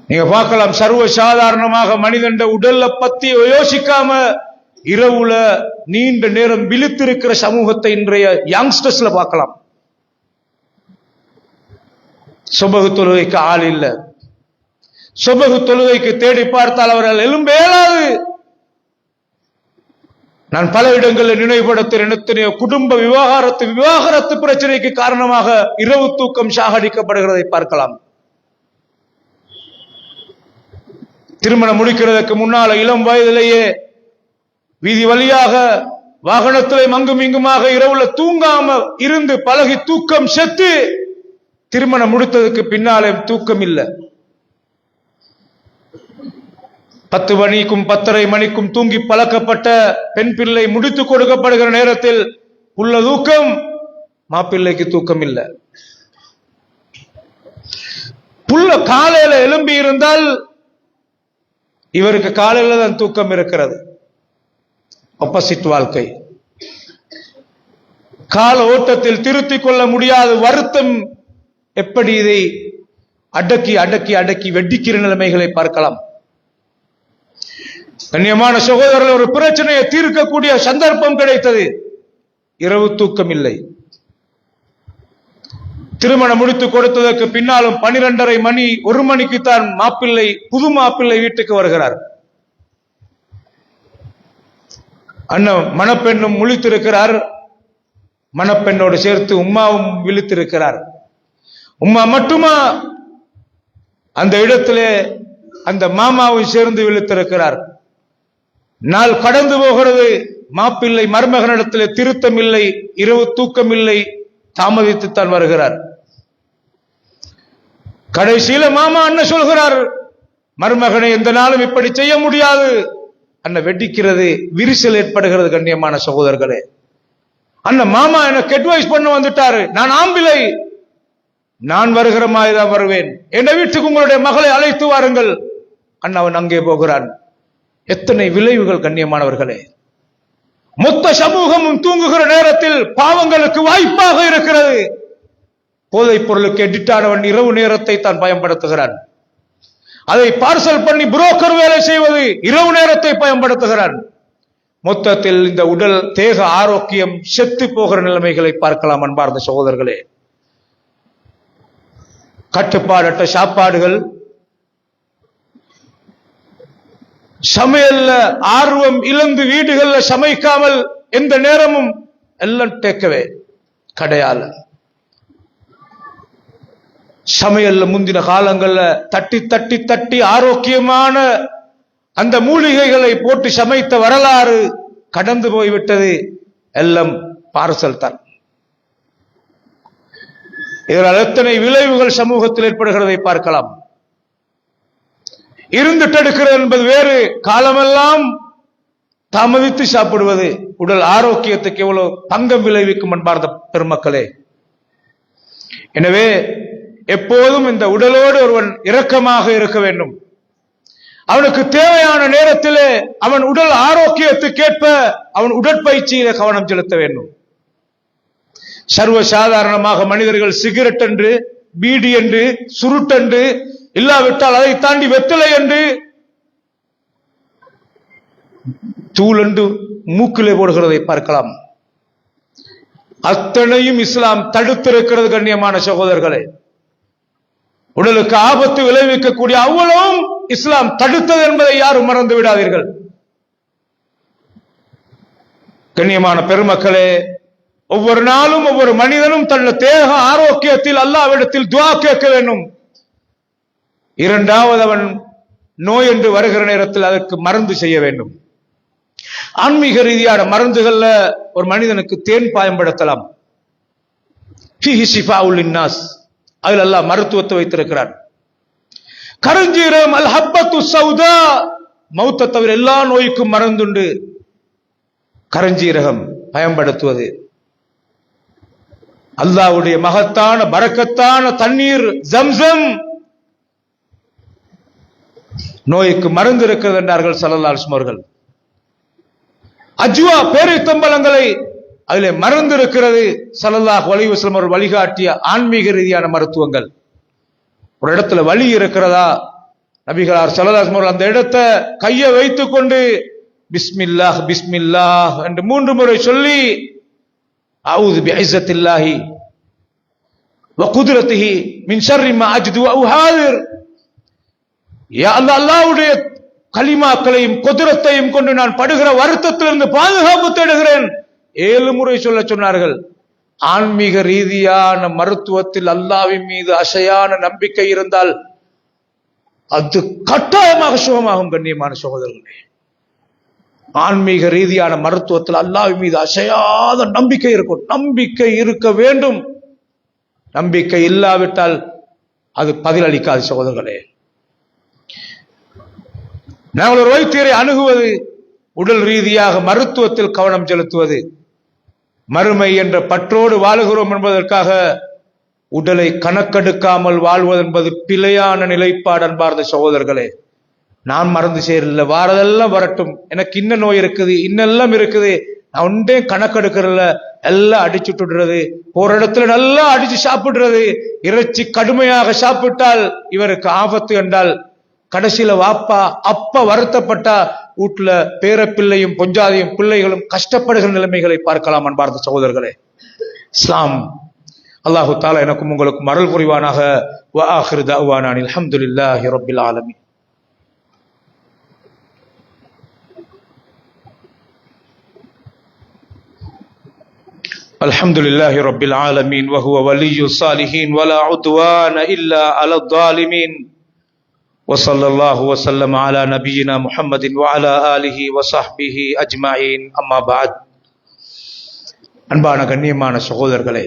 நீங்க பார்க்கலாம், சர்வ சாதாரணமாக மனிதன் உடல்ல பத்தி யோசிக்காம இரவுல நீண்ட நேரம் விழித்திருக்கிற சமூகத்தை இன்றைய யங்ஸ்டர்ஸ்ல பார்க்கலாம். சுபகு தொழுகைக்கு ஆள் இல்ல, சுபகு தொழுகைக்கு தேடி பார்த்தால் அவர்கள் எலும்பு ஏலாது. நான் பல இடங்களில் நினைவுபடுத்துகிறேன், எத்தனையோ குடும்ப விவாகரத்து பிரச்சனைக்கு காரணமாக இரவு தூக்கம் சாகடிக்கப்படுகிறதை பார்க்கலாம். திருமணம் முடிக்கிறதுக்கு முன்னால இளம் வயதிலேயே வீதி வழியாக வாகனத்திலே மங்கும் இங்குமாக இரவுல தூங்காம இருந்து பழகி தூக்கம் செத்து திருமணம் முடித்ததுக்கு பின்னாலே தூக்கம் இல்லை. 10 மணிக்கும் 10:30 மணிக்கும் தூங்கி பழக்கப்பட்ட பெண் பிள்ளை முடித்துக் கொடுக்கப்படுகிற நேரத்தில் உள்ள தூக்கம், மாப்பிள்ளைக்கு தூக்கம் இல்லை. புள்ள காலையில எழும்பி இருந்தால் இவருக்கு காலையில தான் தூக்கம் இருக்கிறது. ஆப்போசிட் வாழ்க்கை. கால ஓட்டத்தில் திருத்திக் கொள்ள முடியாத வருத்தம் எப்படி இதை அடக்கி அடக்கி அடக்கி வெடிக்கிற நிலைமைகளை பார்க்கலாம். கண்ணியமான சகோதரர்கள், ஒரு பிரச்சனையை தீர்க்கக்கூடிய சந்தர்ப்பம் கிடைத்தது, இரவு தூக்கம் இல்லை. திருமணம் முடித்து கொடுத்ததற்கு பின்னாலும் 12:30 மணி 1 மணிக்கு தான் மாப்பிள்ளை, புது மாப்பிள்ளை வீட்டுக்கு வருகிறார். அண்ணன் மணப்பெண்ணும் முழித்திருக்கிறார், மணப்பெண்ணோடு சேர்த்து உம்மாவும் விழித்திருக்கிறார். உம்மா மட்டுமா, அந்த இடத்திலே அந்த மாமாவும் சேர்ந்து விழித்திருக்கிறார். நாள் கடந்து போகிறது, மாப்பிள்ளை மருமகனிடத்திலே திருத்தம் இல்லை, இரவு தூக்கம் இல்லை, தாமதித்துத்தான் வருகிறார். கடைசியில மாமா அண்ணன் சொல்கிறார், மருமகனை எந்த நாளும் இப்படி செய்ய முடியாது. அண்ணன் வெடிக்கிறது, விரிசல் ஏற்படுகிறது. கண்ணியமான சகோதரர்களே, அண்ணன் மாமா எனக்கு அட்வைஸ் பண்ண வந்துட்டாரு, நான் ஆம்பிளை, நான் வருகிற மாதிரி தான் வருவேன், என் வீட்டுக்கு உங்களுடைய மகளை அழைத்து வாருங்கள். அண்ணன் அங்கே போகிறான். எத்தனை விளைவுகள் கண்ணியமானவர்களே. மொத்த சமூகமும் தூங்குகிற நேரத்தில் பாவங்களுக்கு வாய்ப்பாக இருக்கிறது. போதைப் பொருளுக்கு எடிட்டானவன் இரவு நேரத்தை தான் பயன்படுத்துகிறான். அதை பார்சல் பண்ணி புரோக்கர் வேலை செய்வது இரவு நேரத்தை பயன்படுத்துகிறான். மொத்தத்தில் இந்த உடல் தேக ஆரோக்கியம் செத்து போகிற நிலைமைகளை பார்க்கலாம். அன்பார்ந்த சகோதரர்களே, கட்டுப்பாடற்ற சாப்பாடுகள், சமையல்ல ஆர்வம் இழந்து வீடுகள்ல சமைக்காமல் எந்த நேரமும் எல்லாம் டேக்கவே கடையால. சமையல்ல முந்தின காலங்கள்ல தட்டி தட்டி தட்டி ஆரோக்கியமான அந்த மூலிகைகளை போட்டு சமைத்த வரலாறு கடந்து போய்விட்டது. எல்லாம் பார்சல் தான். இதனால் எத்தனை விளைவுகள் சமூகத்தில் ஏற்படுகிறதை பார்க்கலாம். இருந்து தடுக்கிறது என்பது வேறு, காலமெல்லாம் தாமதித்து சாப்பிடுவது உடல் ஆரோக்கியத்துக்கு எவ்வளவு பங்கம் விளைவிக்கும் அன்பார்ந்த பெருமக்களே. எனவே எப்போதும் இந்த உடலோடு ஒருவன் இரக்கமாக இருக்க வேண்டும். அவனுக்கு தேவையான நேரத்திலே அவன் உடல் ஆரோக்கியத்துக்கேற்ப அவன் உடற்பயிற்சியில கவனம் செலுத்த வேண்டும். சர்வ சாதாரணமாக மனிதர்கள் சிகரெட் என்று, பீடி என்று, சுருட்டென்று, இல்லாவிட்டால் அதை தாண்டி வெத்தலை என்று, தூள் என்று மூக்கிலே போடுகிறதை பார்க்கலாம். அத்தனையும் இஸ்லாம் தடுத்திருக்கிறது. கண்ணியமான சகோதரர்களே, உடலுக்கு ஆபத்து விளைவிக்கக்கூடிய அவ்வளவும் இஸ்லாம் தடுத்தது என்பதை யாரும் மறந்து விடாதீர்கள். கண்ணியமான பெருமக்களே, ஒவ்வொரு நாளும் ஒவ்வொரு மனிதனும் தன்னுடைய தேக ஆரோக்கியத்தில் அல்லாஹ்விடத்தில் துஆ கேட்க வேண்டும். இரண்டாவது, அவன் நோய் என்று வருகிற நேரத்தில் அதற்கு மருந்து செய்ய வேண்டும். ஆன்மீக ரீதியான மருந்துகள்ல ஒரு மனிதனுக்கு தேன் பயன்படுத்தலாம். ஃபீஹி ஷிஃபாஉல் லின்னாஸ், அதில் அல்லாஹ் மருத்துவத்தை வைத்திருக்கிறான். கருஞ்சீரகம், அல் ஹப்பத்து சௌதா, மௌத்தை தவிர எல்லா நோய்க்கும் மருந்துண்டு. கருஞ்சீரகம் பயன்படுத்துவது. அல்லாஹ்வுடைய மகத்தான பரக்கத்தான தண்ணீர் ஜம்சம் நோய்க்கு மருந்து இருக்கிறது என்றார்கள் ஸல்லல்லாஹு அலைஹி வஸல்லம் அவர்கள். அஜ்வா பேரித்தம்பலங்களை அதிலே மருந்து இருக்கிறது. ஸல்லல்லாஹு அலைஹி வஸல்லம் அவர்கள் வழிகாட்டிய ஆன்மீக ரீதியான மருத்துவங்கள். ஒரு இடத்துல வலி இருக்கிறதா, நபிகளார் ஸல்லல்லாஹு அலைஹி வஸல்லம் அந்த இடத்தை கையை வைத்துக் கொண்டு பிஸ்மில்லாஹ் பிஸ்மில்லாஹ் என்று 3 முறை சொல்லி அஊது பிஇஸ்ஸத்தில்லாஹி வ குத்ரத்திஹி மின் ஷர்ரி மா அஜ்து வ உஹாதிர், யா அல்லாஹ், அல்லாஹ்வுடைய கலிமாக்களையும் குத்ரத்தையும் கொண்டு நான் படுகிற வருத்தத்திலிருந்து பாதுகாப்பு தேடுகிறேன் 7 முறை சொல்ல சொன்னார்கள். ஆன்மீக ரீதியான மருத்துவத்தில் அல்லாஹ்வின் மீது அசையான நம்பிக்கை இருந்தால் அது கட்டாயமாக சுகமாகும். கண்ணியமான சகோதரர்களே, ஆன்மீக ரீதியான மருத்துவத்தில் அல்லாஹ்வின் மீது அசையாத நம்பிக்கை இருக்கும். நம்பிக்கை இருக்க வேண்டும். நம்பிக்கை இல்லாவிட்டால் அது பதிலளிக்காது. சகோதரர்களே, நாங்கள் ஒரு வைத்தியரை அணுகுவது, உடல் ரீதியாக மருத்துவத்தில் கவனம் செலுத்துவது, மறுமை என்ற பற்றோடு வாழுகிறோம் என்பதற்காக உடலை கணக்கெடுக்காமல் வாழ்வது என்பது பிழையான நிலைப்பாடு. அன்பார்ந்த சகோதரர்களே, நான் மருந்து செய்யறதில்ல, வாரதெல்லாம் வரட்டும், எனக்கு இன்ன நோய் இருக்குது, இன்னெல்லாம் இருக்குது, நான் ஒன்றே கணக்கெடுக்கிறதில்ல, எல்லாம் அடிச்சுட்டுடுறது, ஒரு இடத்துல நல்லா அடிச்சு சாப்பிடுறது, இறைச்சி கடுமையாக சாப்பிட்டால் இவருக்கு ஆபத்து என்றால் கடைசியில வாப்பா அப்பா வருத்தப்பட்டா வீட்டுல பேரப்பிள்ளையும் பொஞ்சாதியும் பிள்ளைகளும் கஷ்டப்படுகிற நிலைமைகளை பார்க்கலாம். அன்பார்ந்த சகோதரர்களே, இஸ்லாம் அல்லாஹு தஆலா எனக்கும் உங்களுக்கும் அருள் புரிவானாக. வ ஆகிரு தஅவானா அல்ஹம்துலில்லாஹி ரப்பில் ஆலமீன். அல்ஹம்துலில்லாஹி ரப்பில் ஆலமீன் வ ஹுவ வலிய்யுஸ் ஸாலிஹீன் வ லா உத்வான இல்லா அலல் ஸாலிமீன் وصلى الله وسلم على نبينا محمد وعلى آله وصحبه أجمعين. أما بعد. அன்பான கண்ணியமான சகோதரர்களே,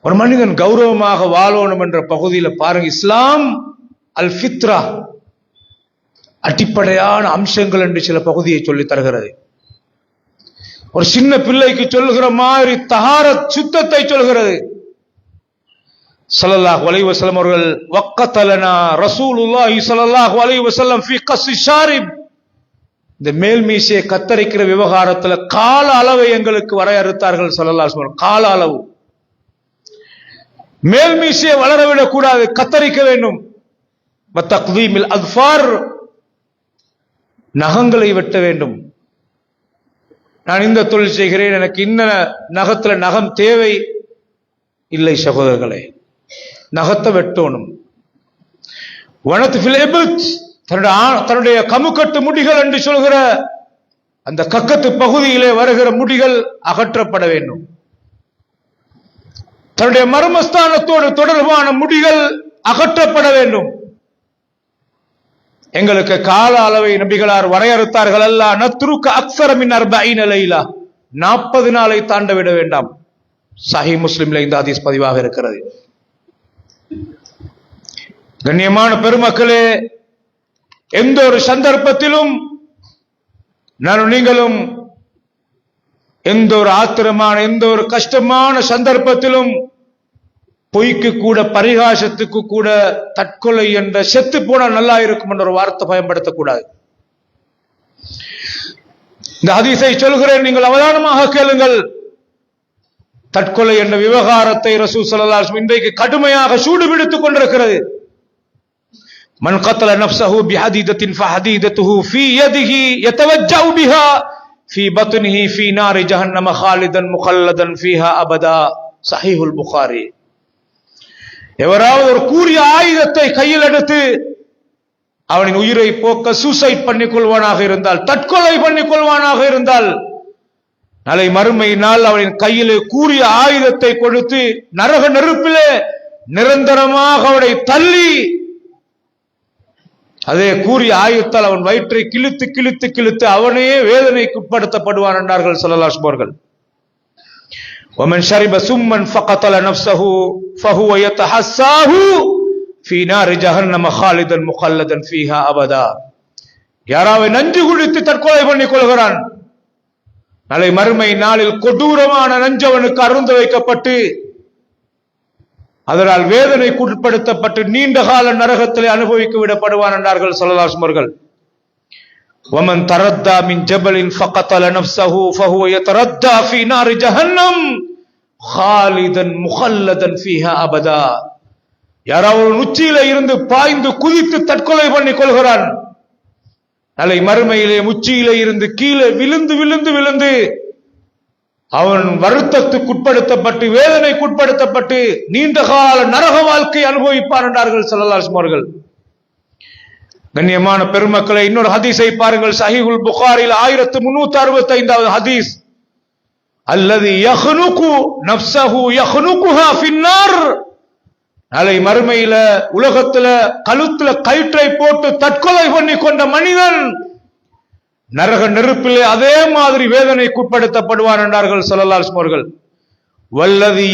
ஒரு மனிதன் கௌரவமாக வாழணும் என்ற பகுதியில் பாருங்க, இஸ்லாம் அல் ஃபித்ரா அடிப்படையான அம்சங்கள் என்று சில பகுதியை சொல்லி தருகிறது. ஒரு சின்ன பிள்ளைக்கு சொல்லுகிற மாதிரி தஹாரத் சுத்தத்தை சொல்கிறது. ஸல்லல்லாஹு அலைஹி வஸல்லம் அவர்கள் வக்கத்தலனா ரசூலுல்லாஹி ஸல்லல்லாஹு அலைஹி வஸல்லம் ஃபீ கஸ்ஸி ஷாரிப், இந்த மேல் மீசையை கத்தரிக்கிற விவகாரத்துல கால அளவை எங்களுக்கு வரையறுத்தார்கள். ஸல்லல்லாஹு அலைஹி வஸல்லம் கால அளவு, மேல் மீசையை வளரவிடக் கூடாது, கத்தரிக்க வேண்டும். வத்தக்தீமில் அத்ஃபார், நகங்களை வெட்ட வேண்டும். நான் இந்த தொழில் செய்கிறேன், எனக்கு இன்ன நகத்துல நகம் தேவை இல்லை. சகோதரர்களே, நகத்தை வெட்டணும். தன்னுடைய கமுக்கட்டு முடிகள் என்று சொல்கிற அந்த கக்கத்து பகுதியிலே வருகிற முடிகள் அகற்றப்பட வேண்டும். தன்னுடைய மர்மஸ்தானத்தோடு தொடர்பான முடிகள் அகற்றப்பட வேண்டும். எங்களுக்கு கால அளவை நபிகளார் வரையறுத்தார்கள். அல்லா நத்ருக அக்ஸர மின் 40 லைலா, 40 நாளை தாண்ட விட வேண்டாம். சஹீஹ் முஸ்லிம்ல இந்த ஹதீஸ் பதிவாக இருக்கிறது. கண்ணியமான பெருமக்களே, எந்த ஒரு சந்தர்ப்பத்திலும் நானும் நீங்களும் எந்த ஒரு ஆத்திரமான எந்த ஒரு கஷ்டமான சந்தர்ப்பத்திலும் பொய்க்கு கூட பரிகாசத்துக்கு கூட தற்கொலை என்ற செத்து போனா நல்லா இருக்கும் என்ற ஒரு வார்த்தை பயன்படுத்தக்கூடாது. இந்த ஹதீஸை சொல்கிறேன், நீங்கள் அவதானமாக கேளுங்கள். தற்கொலை என்ற விவகாரத்தை ரசூல் ஸல்லல்லாஹு அலைஹி வஸல்லம் இன்றைக்கு கடுமையாக சூடு பிடித்துக் கொண்டிருக்கிறது. மன் கத்தல நஃப்ஸஹு பிஹதீதத்தின் ஃபஹதீதத்துஹு ஃபீ யதிஹி யதவஜ்ஜஉ பிஹா ஃபீ பத்னிஹி ஃபீ நாரி ஜஹன்னம காலிதன் முகல்லதன் ஃபீஹா அபதா. ஸஹீஹுல் புகாரி. எவராவது ஒரு கூரிய ஆயுதத்தை கையில் எடுத்து அவனின் உயிரை போக்க சூசைட் பண்ணிக் கொள்வானாக இருந்தால், தற்கொலை பண்ணிக் கொள்வானாக இருந்தால், நாளை மறுமை நாள் அவனின் கையிலே கூரிய ஆயுதத்தை கொடுத்து நரக நெருப்பிலே நிரந்தரமாக அவனை தள்ளி அதே கூறிய ஆயுத்தால் அவன் வயிற்றை கிழித்து கிழித்து கிழித்து அவனே வேதனைக்கு உட்படுத்தப்படுவான் என்றார்கள் ஸல்லல்லாஹு அலைஹி வஸல்லம். ومن شرب سما فقتل نفسه فهو يتحساه في نار جهنم خالدا مخلدا فيها ابدا. யாராவது நஞ்சு குடித்து தற்கொலை பண்ணிக் கொள்கிறான், நாளை மறுமை நாளில் கொடூரமான நஞ்சவனுக்கு அருந்த வைக்கப்பட்டு அதனால் வேதனைக்கு உட்படுத்தப்பட்டு நீண்ட கால நரகத்திலே அனுபவிக்க விடப்படுவான் என்றார்கள் ஸல்லல்லாஹு அலைஹி வஸல்லம். وَمَنْ تَرَدَّى مِنْ جَبَلٍ فَقَتَلَ نَفْسَهُ فَهُوَ يَتَرَدَّى فِي نَارِ جَهَنَّمَ خَالِدًا مُخَلَّدًا فِيهَا أَبَدًا. யாராவது உச்சியில இருந்து பாய்ந்து குதித்து தற்கொலை பண்ணி கொள்கிறான், நாளை மறுமையிலே உச்சியிலே இருந்து கீழே விழுந்து விழுந்து விழுந்து அவன் வருத்தத்துக்குட்படுத்தப்பட்டு வேதனைக்குட்படுத்தப்பட்டு நீண்ட கால நரக வாழ்க்கை அனுபவிப்பான் என்றார்கள் ஸல்லல்லாஹு அலைஹி வஸல்லம் அவர்கள். கண்ணியமான பெருமக்களை, இன்னொரு ஹதீஸை பாருங்கள். சஹீஹுல் புகாரில் 1365வது ஹதீஸ். அல்லதி யஹ்னுகு நஃப்ஸஹு யஹ்னுகுஹா ஃபின்னார். நாளை மறுமையில உலகத்துல கழுத்துல கயிற்றை போட்டு தற்கொலை பண்ணி கொண்ட மனிதன் நரக நெருப்பிலே அதே மாதிரி வேதனைக்குட்படுத்தப்படுவான் என்றார்கள் ஸல்லல்லாஹு அலைஹி வஸல்லம் அவர்கள். வல்லதி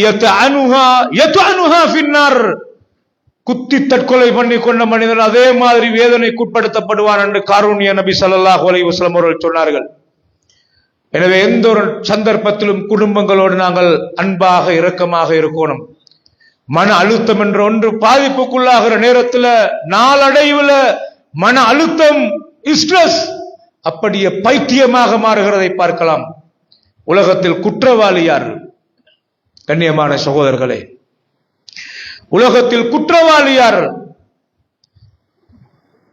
யத்அனுஹா ஃபின்னார். குத்தி தற்கொலை பண்ணி கொண்ட மனிதன் அதே மாதிரி வேதனைக்குட்படுத்தப்படுவான் என்று காரூணிய நபி ஸல்லல்லாஹு அலைஹி வஸல்லம் அவர்கள் சொன்னார்கள். எனவே எந்த ஒரு சந்தர்ப்பத்திலும் குடும்பங்களோடு நாங்கள் அன்பாக இரக்கமாக இருக்கணும். மன அழுத்தம் என்ற ஒன்று பாதிப்புக்குள்ளாகிற நேரத்தில் நாளடைவில் மன அழுத்தம் ஸ்ட்ரெஸ் அப்படியே பைத்தியமாக மாறுகிறதை பார்க்கலாம். உலகத்தில் குற்றவாளி யார்? கண்ணியமான சகோதரர்களே, உலகத்தில் குற்றவாளி யார்?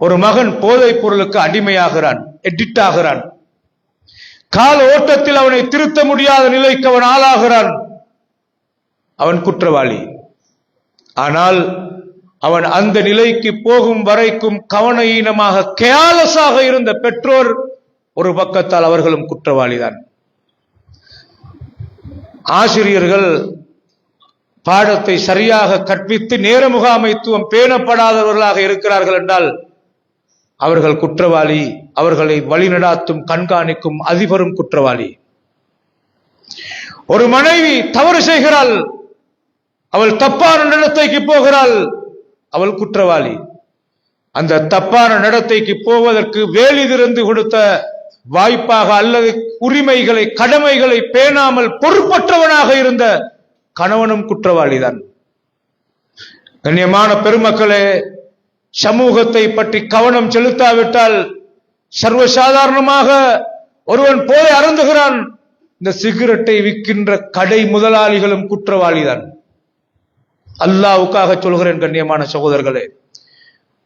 ஒரு மகன் போதைப் பொருளுக்கு அடிமையாகிறான், எடிக்ட் ஆகிறான். கால ஓட்டத்தில் அவனை திருத்த முடியாத நிலைக்கு அவன் ஆளாகிறான். அவன் குற்றவாளி. ஆனால் அவன் அந்த நிலைக்கு போகும் வரைக்கும் கவனஈனமாக கேலஸாக இருந்த பெற்றோர் ஒரு பக்கத்தால் அவர்களும் குற்றவாளிதான். ஆசிரியர்கள் பாடத்தை சரியாக கற்பித்து நேர முகாமைத்துவம் பேணப்படாதவர்களாக இருக்கிறார்கள் என்றால் அவர்கள் குற்றவாளி. அவர்களை வழிநடாத்தும் கண்காணிக்கும் அதிபரும் குற்றவாளி. ஒரு மனைவி தவறு செய்கிறாள், அவள் தப்பான நடத்தைக்கு போகிறாள், அவள் குற்றவாளி. அந்த தப்பான நடத்தைக்கு போவதற்கு வேலி திறந்து கொடுத்த வாய்ப்பாக அல்லது உரிமைகளை கடமைகளை பேணாமல் பொறுப்பற்றவனாக இருந்த கணவனும் குற்றவாளிதான். கண்ணியமான பெருமக்களே, சமூகத்தை பற்றி கவனம் செலுத்தாவிட்டால் சர்வசாதாரணமாக ஒருவன் போய் அருந்துகிறான். இந்த சிகரெட்டை விற்கின்ற கடை முதலாளிகளும் குற்றவாளிதான். அல்லாஹ்வுக்காக சொல்கிறேன் கண்ணியமான சகோதரர்களே,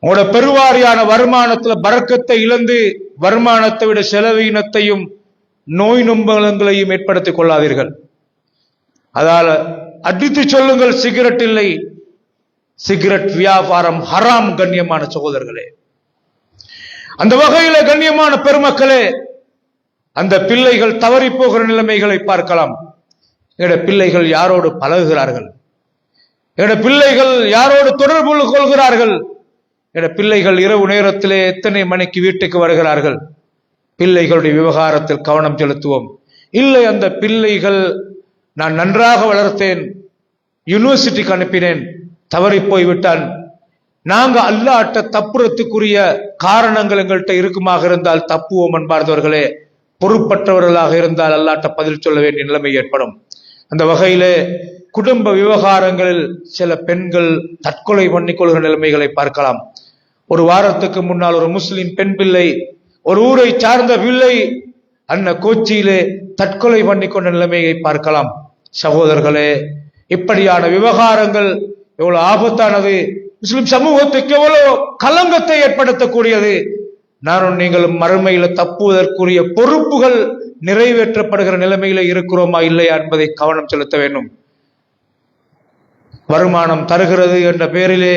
உங்களோட பெருவாரியான வருமானத்துல பரக்கத்தை இழந்து வருமானத்தை விட செலவீனத்தையும் நோய் நொம்பலங்களையும் ஏற்படுத்திக் கொள்ளாதீர்கள். அதால அடித்து சொல்லுங்கள், சிகரெட் இல்லை, சிகரெட் வியாபாரம் ஹராம். கண்ணியமான சகோதரர்களே, அந்த வகையில கண்ணியமான பெருமக்களே, அந்த பிள்ளைகள் தவறி போகிற நிலைமைகளை பார்க்கலாம். என்னுடைய பிள்ளைகள் யாரோடு பழகுகிறார்கள், என்னுடைய பிள்ளைகள் யாரோடு தொடர்பு கொள்கிறார்கள், என்னுடைய பிள்ளைகள் இரவு நேரத்திலே எத்தனை மணிக்கு வீட்டுக்கு வருகிறார்கள், பிள்ளைகளுடைய விவகாரத்தில் கவனம் செலுத்துவோம். இல்லை, அந்த பிள்ளைகள் நான் நன்றாக வளர்த்தேன், யூனிவர்சிட்டிக்கு அனுப்பினேன், தவறி போய்விட்டான், நாங்க அல்லாஹ்ட்ட தப்புறத்துக்குரிய காரணங்கள் எங்கள்கிட்ட இருக்குமாக இருந்தால் தப்புவோம் என்பார்ந்தவர்களே. பொறுப்பற்றவர்களாக இருந்தால் அல்லாஹ்ட்ட பதில் சொல்ல வேண்டிய நிலைமை ஏற்படும். அந்த வகையிலே குடும்ப விவகாரங்களில் சில பெண்கள் தற்கொலை பண்ணிக்கொள்கிற நிலைமைகளை பார்க்கலாம். ஒரு வாரத்துக்கு முன்னால் ஒரு முஸ்லிம் பெண் பிள்ளை, ஒரு ஊரை சார்ந்த பிள்ளை கோச்சியிலே தற்கொலை பண்ணிக்கொண்ட நிலைமையை பார்க்கலாம். சகோதரர்களே, இப்படியான விவகாரங்கள் எவ்வளவு ஆபத்தானது, முஸ்லிம் சமூகத்துக்கு எவ்வளவு கலங்கத்தை ஏற்படுத்தக்கூடியது. நானும் நீங்களும் மறுமையில தப்புவதற்குரிய பொறுப்புகள் நிறைவேற்றப்படுகிற நிலைமையில இருக்கிறோமா இல்லையா என்பதை கவனம் செலுத்த வேண்டும். வருமானம் தருகிறது என்ற பெயரிலே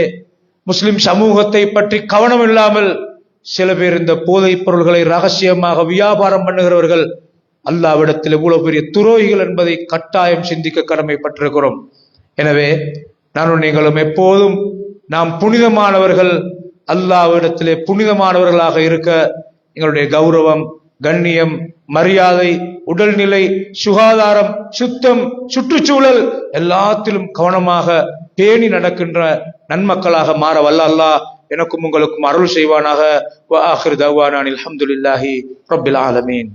முஸ்லிம் சமூகத்தை பற்றி கவனம் இல்லாமல் சில பேர் இந்த போதைப் பொருள்களை ரகசியமாக வியாபாரம் பண்ணுகிறவர்கள் அல்லாஹ்விடத்தில் எவ்வளவு பெரிய துரோகிகள் என்பதை கட்டாயம் சிந்திக்க கடமைப்பட்டிருக்கிறோம். எனவே நானும் நீங்களும் எப்போதும் நாம் புனிதமானவர்கள், அல்லாஹ்விடத்திலே புனிதமானவர்களாக இருக்க எங்களுடைய கௌரவம், கண்ணியம், மரியாதை, உடல்நிலை, சுகாதாரம், சுத்தம், சுற்றுச்சூழல் எல்லாத்திலும் கவனமாக பேணி நடக்கின்ற நன்மக்களாக மாற வல்ல அல்லாஹ் எனக்கும் உங்களுக்கும் அருள் செய்வானாக. வ ஆகிரு தஅவானா அல்ஹம்துலில்லாஹி ரப்பில் ஆலமீன்.